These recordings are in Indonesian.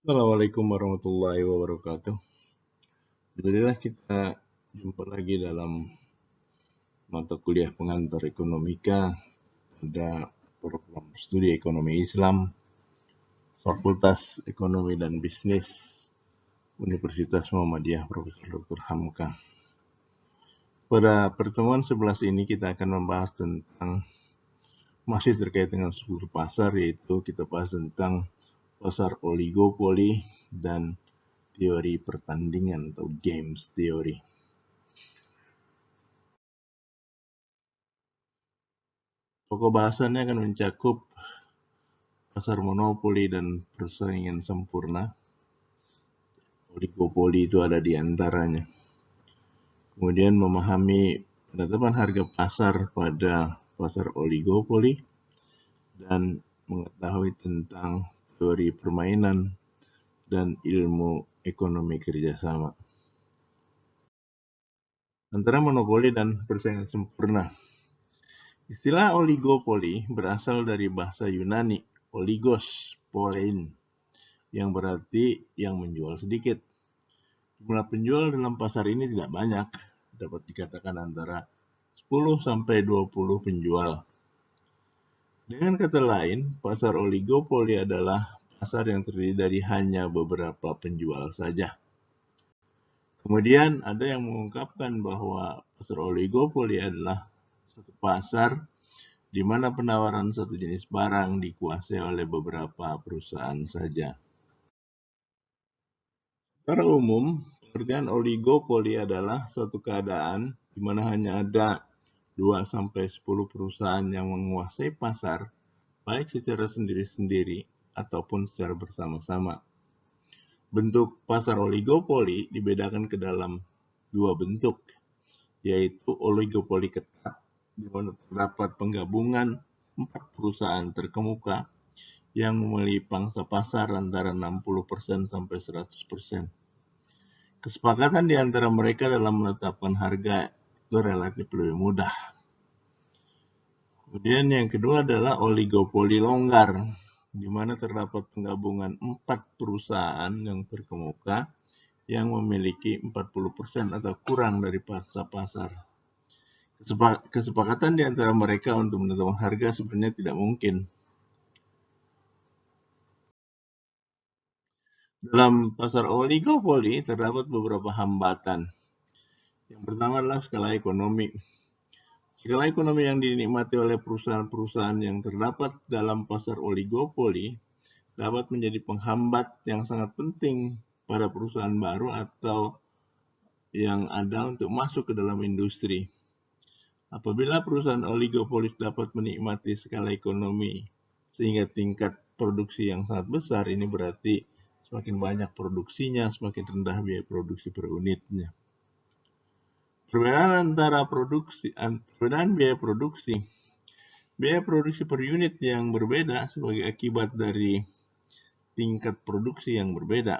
Assalamualaikum warahmatullahi wabarakatuh. Alhamdulillah kita jumpa lagi dalam mata kuliah pengantar ekonomika pada program studi ekonomi Islam Fakultas Ekonomi dan Bisnis Universitas Muhammadiyah Profesor Dr. Hamka. Pada pertemuan 11 ini kita akan membahas tentang masih terkait dengan struktur pasar, yaitu kita bahas tentang pasar oligopoli dan teori pertandingan atau games theory. Pokok bahasannya akan mencakup pasar monopoli dan persaingan sempurna. Oligopoli itu ada di antaranya. Kemudian memahami penetapan harga pasar pada pasar oligopoli dan mengetahui tentang teori permainan dan ilmu ekonomi kerjasama. Antara monopoli dan persaingan sempurna. Istilah oligopoli berasal dari bahasa Yunani, oligos, polein, yang berarti yang menjual sedikit. Jumlah penjual dalam pasar ini tidak banyak, dapat dikatakan antara 10 sampai 20 penjual. Dengan kata lain, pasar oligopoli adalah pasar yang terdiri dari hanya beberapa penjual saja. Kemudian ada yang mengungkapkan bahwa pasar oligopoli adalah satu pasar di mana penawaran satu jenis barang dikuasai oleh beberapa perusahaan saja. Secara umum, pengertian oligopoli adalah suatu keadaan di mana hanya ada 2-10 perusahaan yang menguasai pasar, baik secara sendiri-sendiri ataupun secara bersama-sama. Bentuk pasar oligopoli dibedakan ke dalam dua bentuk, yaitu oligopoli ketat, di mana terdapat penggabungan 4 perusahaan terkemuka yang memiliki pangsa pasar antara 60% sampai 100%. Kesepakatan di antara mereka dalam menetapkan harga itu relatif lebih mudah. Kemudian yang kedua adalah oligopoli longgar, di mana terdapat penggabungan 4 perusahaan yang terkemuka yang memiliki 40% atau kurang dari pangsa pasar. Kesepakatan di antara mereka untuk menetapkan harga sebenarnya tidak mungkin. Dalam pasar oligopoli terdapat beberapa hambatan. Yang pertama adalah skala ekonomi. Skala ekonomi yang dinikmati oleh perusahaan-perusahaan yang terdapat dalam pasar oligopoli dapat menjadi penghambat yang sangat penting pada perusahaan baru atau yang ada untuk masuk ke dalam industri. Apabila perusahaan oligopoli dapat menikmati skala ekonomi sehingga tingkat produksi yang sangat besar, ini berarti semakin banyak produksinya, semakin rendah biaya produksi per unitnya. Perbedaan biaya produksi. Biaya produksi per unit yang berbeda sebagai akibat dari tingkat produksi yang berbeda.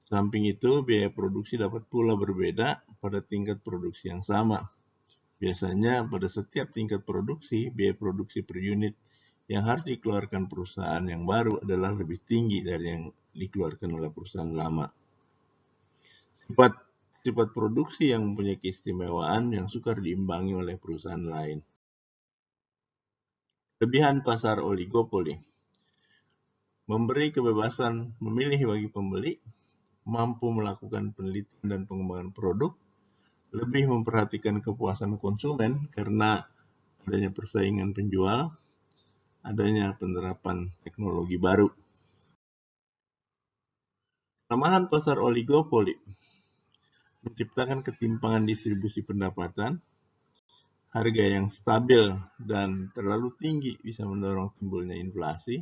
Samping itu, biaya produksi dapat pula berbeda pada tingkat produksi yang sama. Biasanya pada setiap tingkat produksi, biaya produksi per unit yang harus dikeluarkan perusahaan yang baru adalah lebih tinggi dari yang dikeluarkan oleh perusahaan lama. Sifat produksi yang mempunyai keistimewaan yang sukar diimbangi oleh perusahaan lain. Kelebihan pasar oligopoli. Memberi kebebasan memilih bagi pembeli, mampu melakukan penelitian dan pengembangan produk, lebih memperhatikan kepuasan konsumen karena adanya persaingan penjual, adanya penerapan teknologi baru. Kelemahan pasar oligopoli menciptakan ketimpangan distribusi pendapatan, harga yang stabil dan terlalu tinggi bisa mendorong timbulnya inflasi,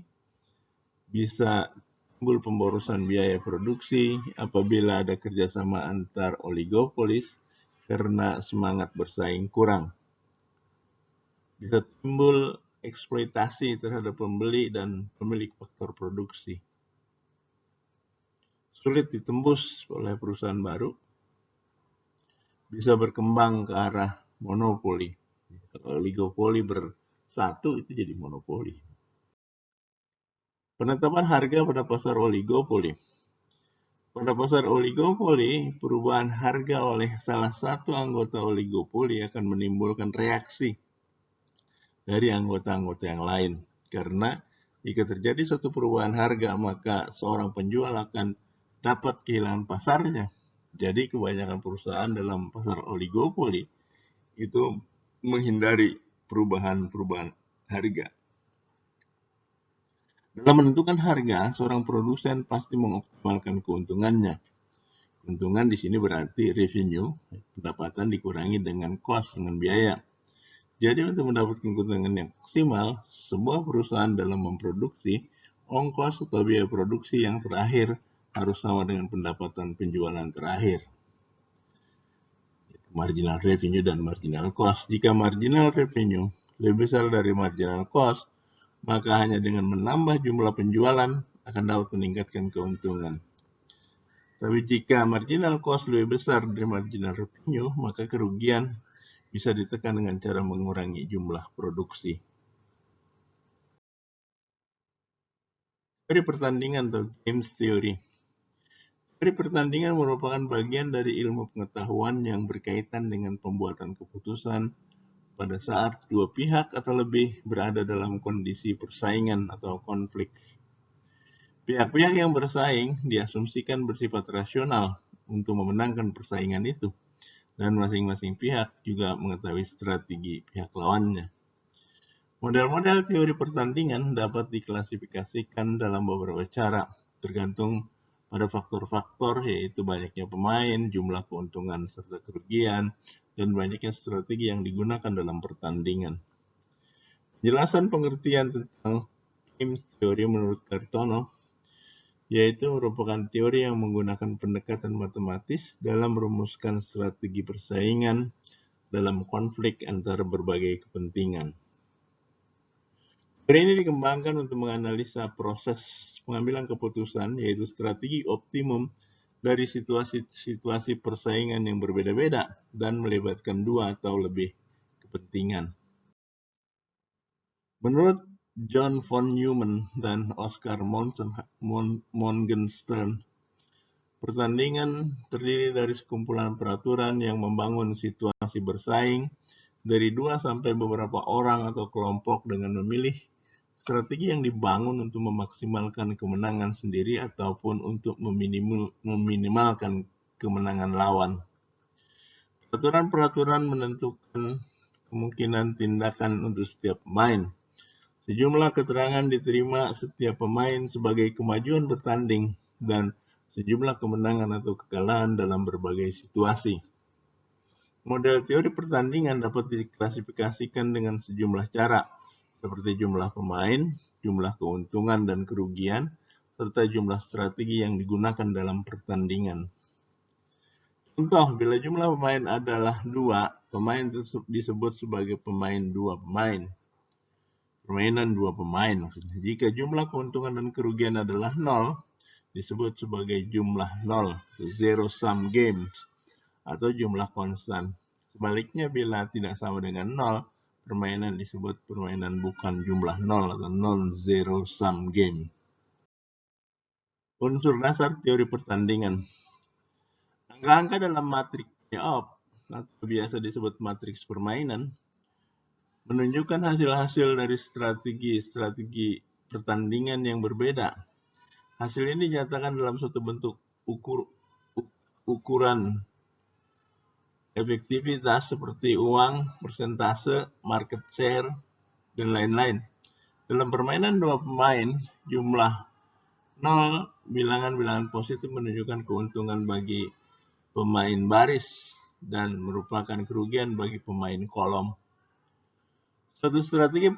bisa timbul pemborosan biaya produksi apabila ada kerjasama antar oligopolis karena semangat bersaing kurang. Bisa timbul eksploitasi terhadap pembeli dan pemilik faktor produksi. Sulit ditembus oleh perusahaan baru, bisa berkembang ke arah monopoli. Kalau oligopoli bersatu itu jadi monopoli. Penetapan harga pada pasar oligopoli. Pada pasar oligopoli, perubahan harga oleh salah satu anggota oligopoli akan menimbulkan reaksi dari anggota-anggota yang lain. Karena jika terjadi suatu perubahan harga, maka seorang penjual akan dapat kehilangan pasarnya. Jadi kebanyakan perusahaan dalam pasar oligopoli itu menghindari perubahan-perubahan harga. Dalam menentukan harga, seorang produsen pasti mengoptimalkan keuntungannya. Keuntungan di sini berarti revenue, pendapatan dikurangi dengan cost, dengan biaya. Jadi untuk mendapatkan keuntungan yang maksimal, sebuah perusahaan dalam memproduksi, ongkos atau biaya produksi yang terakhir harus sama dengan pendapatan penjualan terakhir. Marginal revenue dan marginal cost. Jika marginal revenue lebih besar dari marginal cost, maka hanya dengan menambah jumlah penjualan akan dapat meningkatkan keuntungan. Tapi jika marginal cost lebih besar dari marginal revenue, maka kerugian bisa ditekan dengan cara mengurangi jumlah produksi. Teori pertandingan atau games theory. Teori pertandingan merupakan bagian dari ilmu pengetahuan yang berkaitan dengan pembuatan keputusan pada saat dua pihak atau lebih berada dalam kondisi persaingan atau konflik. Pihak-pihak yang bersaing diasumsikan bersifat rasional untuk memenangkan persaingan itu, dan masing-masing pihak juga mengetahui strategi pihak lawannya. Model-model teori pertandingan dapat diklasifikasikan dalam beberapa cara, tergantung pada faktor-faktor yaitu banyaknya pemain, jumlah keuntungan serta kerugian, dan banyaknya strategi yang digunakan dalam pertandingan. Penjelasan pengertian tentang game theory menurut Cartono yaitu merupakan teori yang menggunakan pendekatan matematis dalam merumuskan strategi persaingan dalam konflik antara berbagai kepentingan. Teori ini dikembangkan untuk menganalisa proses pengambilan keputusan, yaitu strategi optimum dari situasi-situasi persaingan yang berbeda-beda dan melibatkan dua atau lebih kepentingan. Menurut John von Neumann dan Oscar Morgenstern, pertandingan terdiri dari sekumpulan peraturan yang membangun situasi bersaing dari 2 sampai beberapa orang atau kelompok dengan memilih strategi yang dibangun untuk memaksimalkan kemenangan sendiri ataupun untuk meminimalkan kemenangan lawan. Peraturan-peraturan menentukan kemungkinan tindakan untuk setiap pemain. Sejumlah keterangan diterima setiap pemain sebagai kemajuan bertanding dan sejumlah kemenangan atau kekalahan dalam berbagai situasi. Model teori pertandingan dapat diklasifikasikan dengan sejumlah cara, seperti jumlah pemain, jumlah keuntungan dan kerugian, serta jumlah strategi yang digunakan dalam pertandingan. Contoh, bila jumlah pemain adalah 2, pemain disebut sebagai pemain 2 pemain. Permainan 2 pemain maksudnya. Jika jumlah keuntungan dan kerugian adalah 0, disebut sebagai jumlah 0, zero sum games, atau jumlah konstan. Sebaliknya, bila tidak sama dengan 0, permainan disebut permainan bukan jumlah 0 atau non-zero sum game. Unsur dasar teori pertandingan. Angka-angka dalam matriks payoff atau biasa disebut matriks permainan menunjukkan hasil-hasil dari strategi-strategi pertandingan yang berbeda. Hasil ini dinyatakan dalam suatu bentuk ukuran efektivitas seperti uang, persentase, market share, dan lain-lain. Dalam permainan 2 pemain, jumlah 0 bilangan-bilangan positif menunjukkan keuntungan bagi pemain baris dan merupakan kerugian bagi pemain kolom. Suatu strategi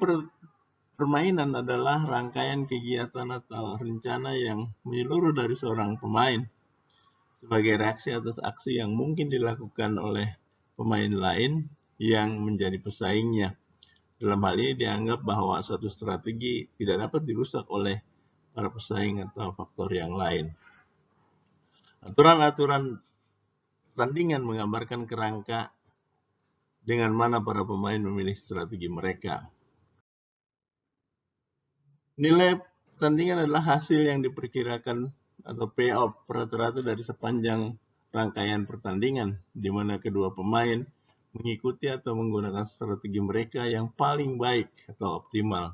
permainan adalah rangkaian kegiatan atau rencana yang menyeluruh dari seorang pemain sebagai reaksi atas aksi yang mungkin dilakukan oleh pemain lain yang menjadi pesaingnya. Dalam hal ini dianggap bahwa suatu strategi tidak dapat dirusak oleh para pesaing atau faktor yang lain. Aturan-aturan pertandingan menggambarkan kerangka dengan mana para pemain memilih strategi mereka. Nilai pertandingan adalah hasil yang diperkirakan atau payoff rata-rata dari sepanjang rangkaian pertandingan, di mana kedua pemain mengikuti atau menggunakan strategi mereka yang paling baik atau optimal.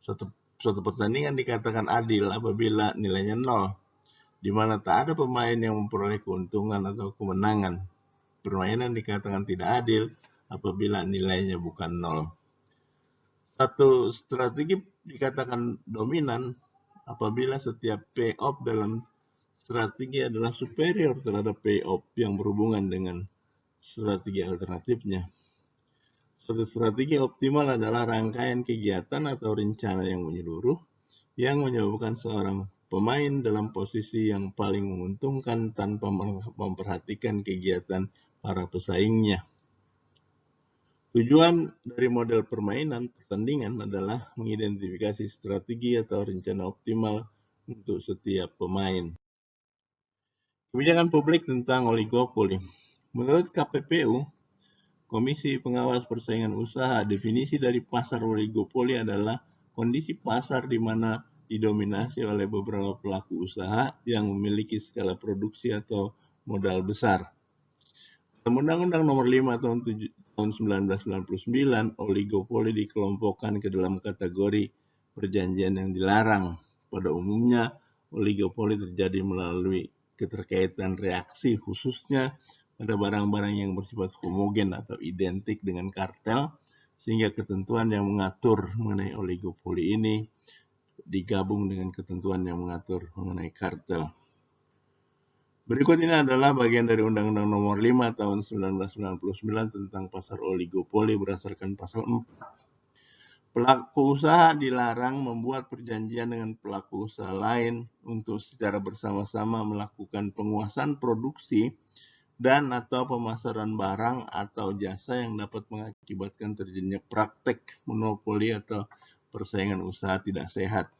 Suatu pertandingan dikatakan adil apabila nilainya 0, di mana tak ada pemain yang memperoleh keuntungan atau kemenangan. Permainan dikatakan tidak adil apabila nilainya bukan 0. Satu strategi dikatakan dominan apabila setiap payoff dalam strategi adalah superior terhadap payoff yang berhubungan dengan strategi alternatifnya. Suatu strategi optimal adalah rangkaian kegiatan atau rencana yang menyeluruh yang menyebabkan seorang pemain dalam posisi yang paling menguntungkan tanpa memperhatikan kegiatan para pesaingnya. Tujuan dari model permainan pertandingan adalah mengidentifikasi strategi atau rencana optimal untuk setiap pemain. Kebijakan publik tentang oligopoli. Menurut KPPU, Komisi Pengawas Persaingan Usaha, definisi dari pasar oligopoli adalah kondisi pasar di mana didominasi oleh beberapa pelaku usaha yang memiliki skala produksi atau modal besar. Undang-Undang Nomor 5 tahun 1999, oligopoli dikelompokkan ke dalam kategori perjanjian yang dilarang. Pada umumnya, oligopoli terjadi melalui keterkaitan reaksi khususnya pada barang-barang yang bersifat homogen atau identik dengan kartel, sehingga ketentuan yang mengatur mengenai oligopoli ini digabung dengan ketentuan yang mengatur mengenai kartel. Berikut ini adalah bagian dari Undang-Undang Nomor 5 tahun 1999 tentang pasar oligopoli berdasarkan pasal 4. Pelaku usaha dilarang membuat perjanjian dengan pelaku usaha lain untuk secara bersama-sama melakukan penguasaan produksi dan atau pemasaran barang atau jasa yang dapat mengakibatkan terjadinya praktek monopoli atau persaingan usaha tidak sehat.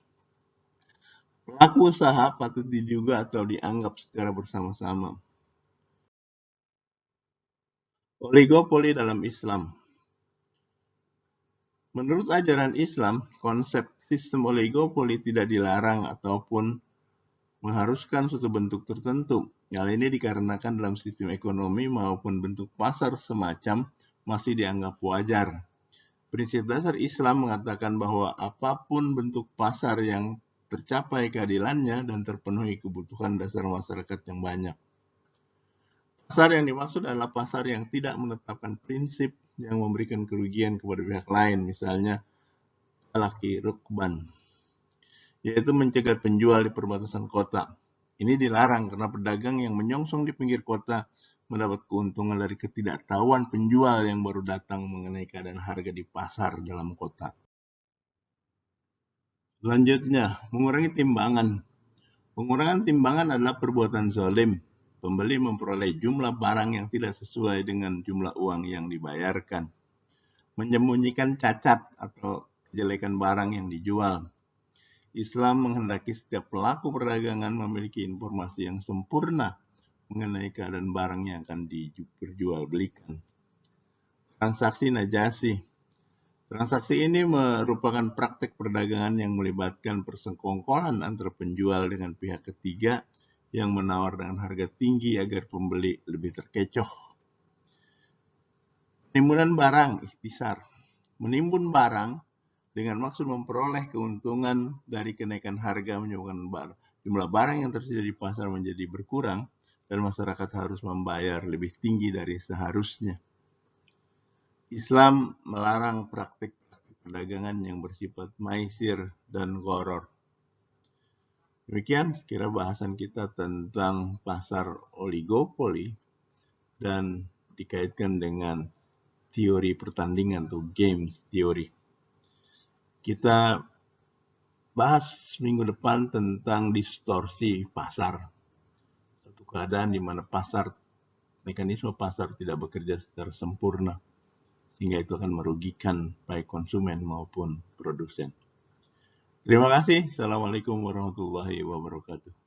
Pelaku usaha patut diduga atau dianggap secara bersama-sama. Oligopoli dalam Islam. Menurut ajaran Islam, konsep sistem oligopoli tidak dilarang ataupun mengharuskan suatu bentuk tertentu. Hal ini dikarenakan dalam sistem ekonomi maupun bentuk pasar semacam masih dianggap wajar. Prinsip dasar Islam mengatakan bahwa apapun bentuk pasar yang tercapai keadilannya dan terpenuhi kebutuhan dasar masyarakat yang banyak. Pasar yang dimaksud adalah pasar yang tidak menetapkan prinsip yang memberikan kerugian kepada pihak lain, misalnya laki rukban, yaitu mencegat penjual di perbatasan kota. Ini dilarang karena pedagang yang menyongsong di pinggir kota mendapat keuntungan dari ketidaktahuan penjual yang baru datang mengenai keadaan harga di pasar dalam kota. Selanjutnya, mengurangi timbangan. Pengurangan timbangan adalah perbuatan zalim. Pembeli memperoleh jumlah barang yang tidak sesuai dengan jumlah uang yang dibayarkan. Menyembunyikan cacat atau kejelekan barang yang dijual. Islam menghendaki setiap pelaku perdagangan memiliki informasi yang sempurna mengenai keadaan barang yang akan diperjualbelikan. Transaksi najasi. Transaksi ini merupakan praktek perdagangan yang melibatkan persekongkolan antara penjual dengan pihak ketiga yang menawar dengan harga tinggi agar pembeli lebih terkecoh. Penimbunan barang, ikhtisar. Menimbun barang dengan maksud memperoleh keuntungan dari kenaikan harga menyebabkan jumlah barang yang tersedia di pasar menjadi berkurang dan masyarakat harus membayar lebih tinggi dari seharusnya. Islam melarang praktik perdagangan yang bersifat maisir dan gharar. Demikian kira bahasan kita tentang pasar oligopoli dan dikaitkan dengan teori pertandingan atau games teori. Kita bahas minggu depan tentang distorsi pasar. Satu keadaan di mana mekanisme pasar tidak bekerja secara sempurna, sehingga itu akan merugikan baik konsumen maupun produsen. Terima kasih. Assalamualaikum warahmatullahi wabarakatuh.